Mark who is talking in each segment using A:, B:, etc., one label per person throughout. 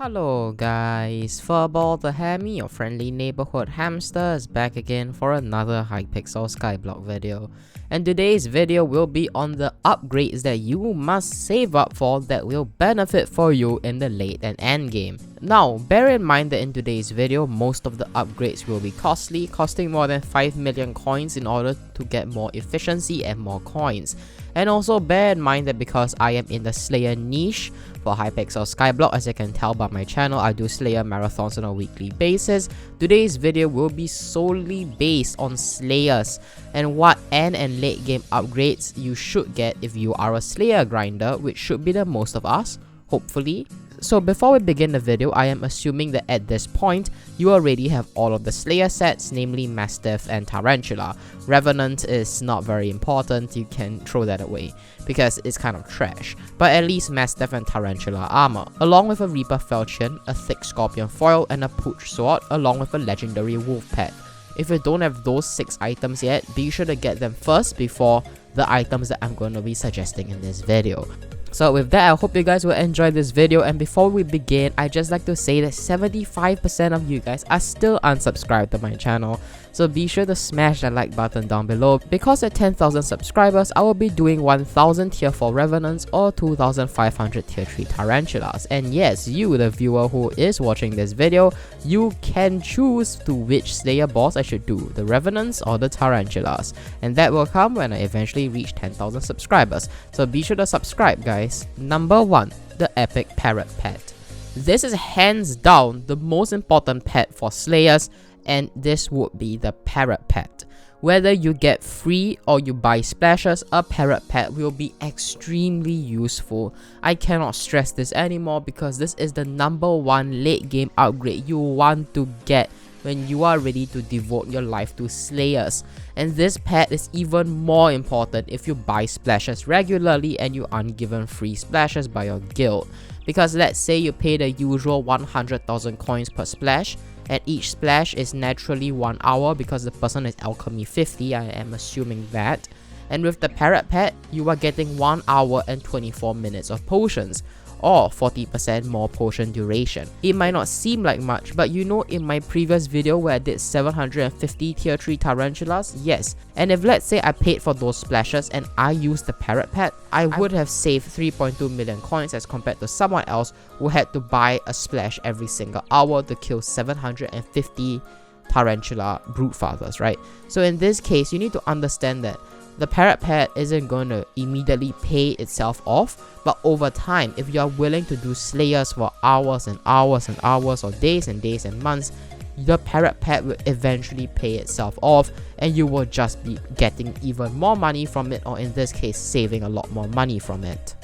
A: Hello guys, Furball the Hammy, your friendly neighborhood hamster, is back again for another Hypixel Skyblock video. And today's video will be on the upgrades that you must save up for that will benefit for you in the late and end game. Now, bear in mind that in today's video, most of the upgrades will be costly, costing more than 5 million coins in order to get more efficiency and more coins. And also bear in mind that because I am in the Slayer niche for Hypixel Skyblock, as you can tell by my channel, I do Slayer marathons on a weekly basis. Today's video will be solely based on Slayers and what end and late game upgrades you should get if you are a Slayer grinder, which should be the most of us, hopefully. So before we begin the video, I am assuming that at this point, you already have all of the Slayer sets, namely Mastiff and Tarantula. Revenant is not very important, you can throw that away, because it's kind of trash. But at least Mastiff and Tarantula armor, along with a Reaper Falchion, a thick Scorpion foil, and a Pooch sword, along with a legendary Wolf pet. If you don't have those 6 items yet, be sure to get them first before the items that I'm going to be suggesting in this video. So with that, I hope you guys will enjoy this video, and before we begin, I'd just like to say that 75% of you guys are still unsubscribed to my channel. So be sure to smash that like button down below, because at 10,000 subscribers, I will be doing 1000 tier 4 Revenants or 2500 tier 3 Tarantulas. And yes, you, the viewer who is watching this video, you can choose to which Slayer boss I should do, the Revenants or the Tarantulas. And that will come when I eventually reach 10,000 subscribers. So be sure to subscribe, guys. Number 1. The Epic Parrot Pet. This is hands down the most important pet for Slayers, and this would be the Parrot Pet. Whether you get free or you buy splashes, a Parrot Pet will be extremely useful. I cannot stress this anymore, because this is the number 1 late game upgrade you want to get when you are ready to devote your life to Slayers. And this pet is even more important if you buy splashes regularly and you aren't given free splashes by your guild. Because let's say you pay the usual 100,000 coins per splash, and each splash is naturally 1 hour because the person is alchemy 50, I am assuming that. And with the Parrot Pet, you are getting 1 hour and 24 minutes of potions, or 40% more potion duration. It might not seem like much, but you know, in my previous video where I did 750 tier 3 Tarantulas, yes, and if let's say I paid for those splashes and I used the Parrot Pet, I would have saved 3.2 million coins as compared to someone else who had to buy a splash every single hour to kill 750 Tarantula Broodfathers, right? So in this case, you need to understand that the Parrot Pet isn't going to immediately pay itself off, but over time, if you are willing to do Slayers for hours and hours and hours, or days and days and months, the Parrot Pet will eventually pay itself off, and you will just be getting even more money from it, or in this case, saving a lot more money from it.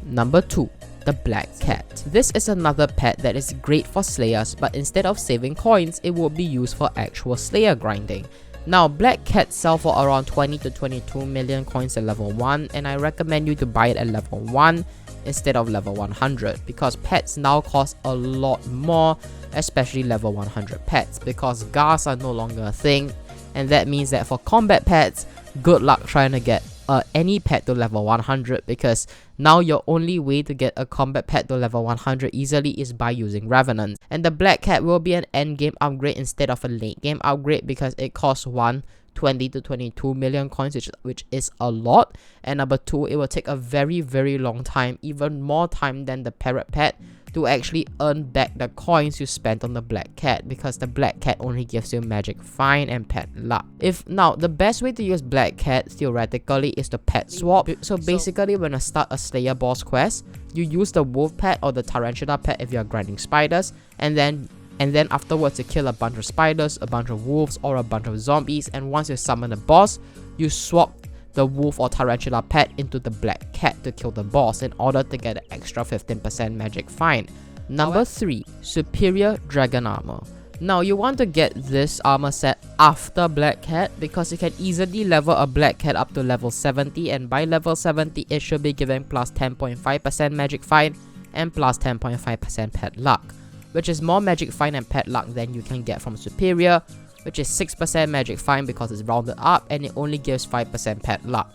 A: Number 2. The Black Cat. This is another pet that is great for Slayers, but instead of saving coins, it will be used for actual Slayer grinding. Now, Black Cats sell for around 20 to 22 million coins at level 1, and I recommend you to buy it at level 1 instead of level 100, because pets now cost a lot more, especially level 100 pets, because GARs are no longer a thing, and that means that for combat pets, good luck trying to get any pet to level 100, because now your only way to get a combat pet to level 100 easily is by using Revenant. And the Black Cat will be an end game upgrade instead of a late game upgrade, because it costs 20 to 22 million coins, which is a lot. And number 2, it will take a very long time, even more time than the Parrot Pet, to actually earn back the coins you spent on the Black Cat, because the Black Cat only gives you magic find and pet luck. Now, the best way to use Black Cat theoretically is to pet swap. So basically, when you start a Slayer boss quest, you use the Wolf pet or the Tarantula pet if you are grinding spiders, and then afterwards you kill a bunch of spiders, a bunch of wolves, or a bunch of zombies, and once you summon a boss, you swap the wolf or tarantula pet into the Black Cat to kill the boss in order to get an extra 15% magic find. Number 3. Superior Dragon Armor. Now, you want to get this armor set after Black Cat, because you can easily level a Black Cat up to level 70, and by level 70 it should be given plus 10.5% magic find and plus 10.5% pet luck, which is more magic find and pet luck than you can get from Superior, which is 6% magic find because it's rounded up, and it only gives 5% pet luck.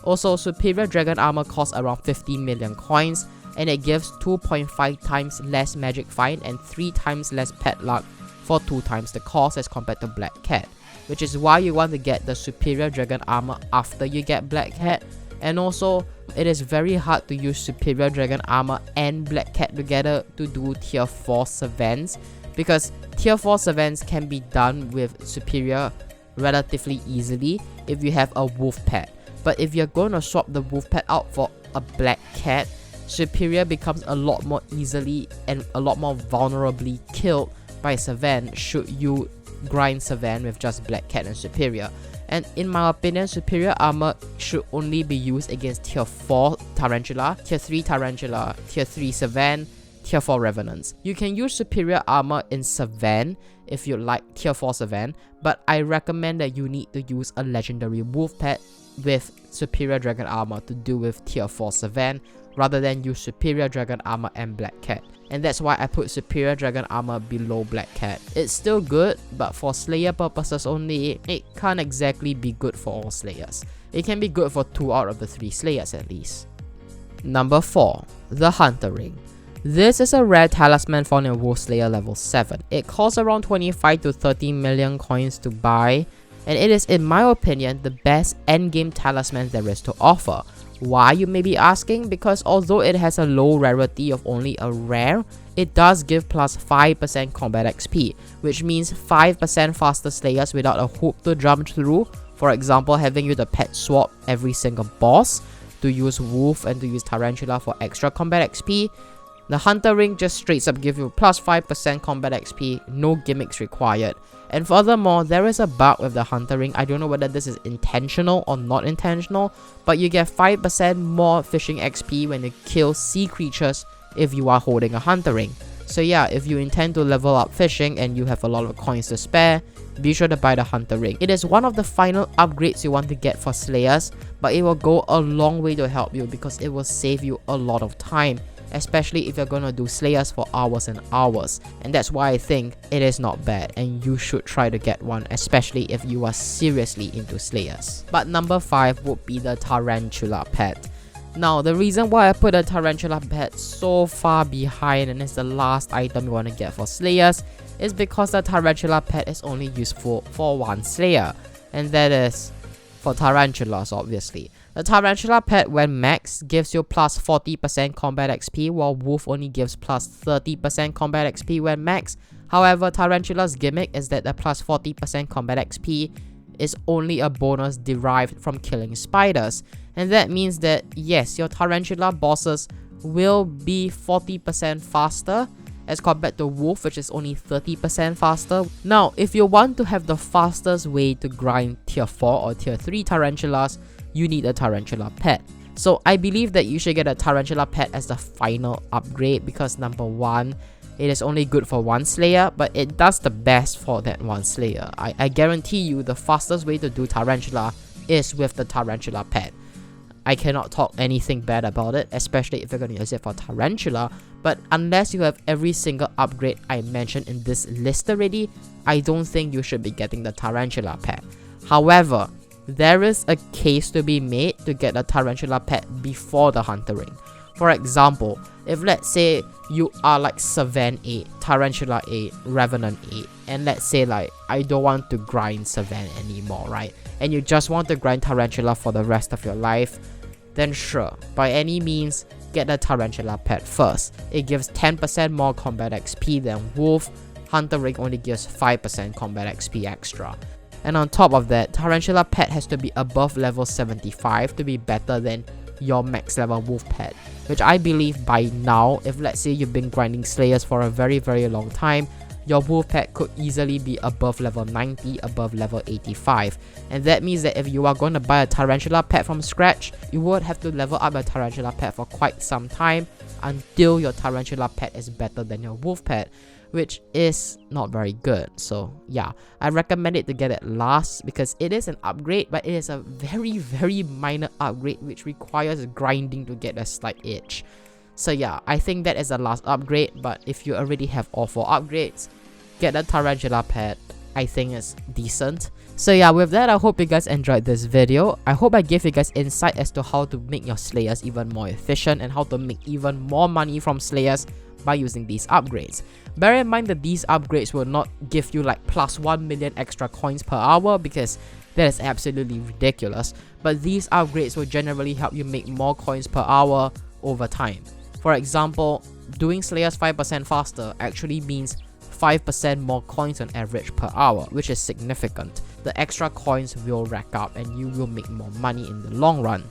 A: Also, Superior Dragon Armor costs around 50 million coins, and it gives 2.5 times less magic find and 3 times less pet luck for 2 times the cost as compared to Black Cat, which is why you want to get the superior dragon armor after you get Black Cat. And also, it is very hard to use superior dragon armor and Black Cat together to do tier 4 savants, because tier 4 savants can be done with superior relatively easily if you have a wolf pet. But if you're going to swap the wolf pet out for a Black Cat, superior becomes a lot more easily and a lot more vulnerably killed by savant should you grind savant with just Black Cat and superior. And in my opinion, superior armor should only be used against tier 4 tarantula, tier 3 tarantula, tier 3 savant, tier 4 revenants. You can use superior armor in savant if you like tier 4 savant, but I recommend that you need to use a legendary wolf pet with superior dragon armor to do with tier 4 savant rather than use superior dragon armor and Black Cat. And that's why I put superior dragon armor below Black Cat. It's still good, but for slayer purposes only, it can't exactly be good for all slayers. It can be good for 2 out of the 3 slayers at least. Number 4. The Hunter Ring. This is a rare talisman found in Wolf Slayer level 7. It costs around 25 to 30 million coins to buy, and it is, in my opinion, the best endgame talisman there is to offer. Why, you may be asking? Because although it has a low rarity of only a rare, it does give plus 5% combat XP, which means 5% faster slayers without a hoop to jump through. For example, having you the pet swap every single boss to use wolf and to use tarantula for extra combat XP. The Hunter Ring just straight up gives you plus 5% combat XP, no gimmicks required. And furthermore, there is a bug with the Hunter Ring. I don't know whether this is intentional or not intentional, but you get 5% more fishing XP when you kill sea creatures if you are holding a Hunter Ring. So yeah, if you intend to level up fishing and you have a lot of coins to spare, be sure to buy the Hunter Ring. It is one of the final upgrades you want to get for slayers, but it will go a long way to help you because it will save you a lot of time, especially if you're gonna do slayers for hours and hours. And that's why I think it is not bad and you should try to get one, especially if you are seriously into slayers. But number 5 would be the Tarantula Pet. Now, the reason why I put a Tarantula Pet so far behind and it's the last item you want to get for slayers is because the Tarantula Pet is only useful for one slayer, and that is for tarantulas, obviously. The Tarantula Pet, when max, gives you plus 40% combat XP, while Wolf only gives plus 30% combat XP when max. However, Tarantula's gimmick is that the plus 40% combat XP is only a bonus derived from killing spiders. And that means that, yes, your Tarantula bosses will be 40% faster as compared to Wolf, which is only 30% faster. Now, if you want to have the fastest way to grind tier 4 or tier 3 Tarantulas, you need a Tarantula Pet. So I believe that you should get a Tarantula Pet as the final upgrade because number 1, it is only good for one slayer, but it does the best for that one slayer. I guarantee you the fastest way to do Tarantula is with the Tarantula Pet. I cannot talk anything bad about it, especially if you're going to use it for Tarantula, but unless you have every single upgrade I mentioned in this list already, I don't think you should be getting the Tarantula Pet. However, there is a case to be made to get a Tarantula Pet before the Hunter Ring. For example, if let's say you are like Savant 8, Tarantula 8, Revenant 8, and let's say like I don't want to grind Savant anymore, right? And you just want to grind Tarantula for the rest of your life, then sure, by any means, get the Tarantula Pet first. It gives 10% more combat XP than Wolf. Hunter Ring only gives 5% combat XP extra. And on top of that, Tarantula Pet has to be above level 75 to be better than your max level Wolf Pet, which I believe by now, if let's say you've been grinding slayers for a very long time, your Wolf Pet could easily be above level 90, above level 85. And that means that if you are going to buy a Tarantula Pet from scratch, you would have to level up your Tarantula Pet for quite some time until your Tarantula Pet is better than your Wolf Pet, which is not very good. So yeah, I recommend it to get it last because it is an upgrade, but it is a very minor upgrade which requires grinding to get a slight edge. So yeah, I think that is the last upgrade, but if you already have all 4 upgrades, get the Tarantula Pet I think is decent. So yeah, with that, I hope you guys enjoyed this video. I hope I gave you guys insight as to how to make your slayers even more efficient and how to make even more money from slayers by using these upgrades. Bear in mind that these upgrades will not give you like plus 1 million extra coins per hour, because that is absolutely ridiculous, but these upgrades will generally help you make more coins per hour over time. For example, doing slayers 5% faster actually means 5% more coins on average per hour, which is significant. The extra coins will rack up and you will make more money in the long run.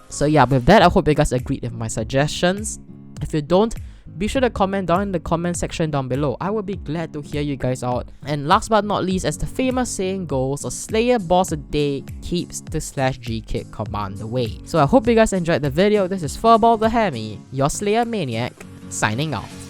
A: So yeah, with that, I hope you guys agreed with my suggestions. If you don't, be sure to comment down in the comment section down below. I would be glad to hear you guys out. And last but not least, as the famous saying goes, a slayer boss a day keeps the /G kit command away. So I hope you guys enjoyed the video. This is Flvff the Hammy, your slayer maniac, signing off.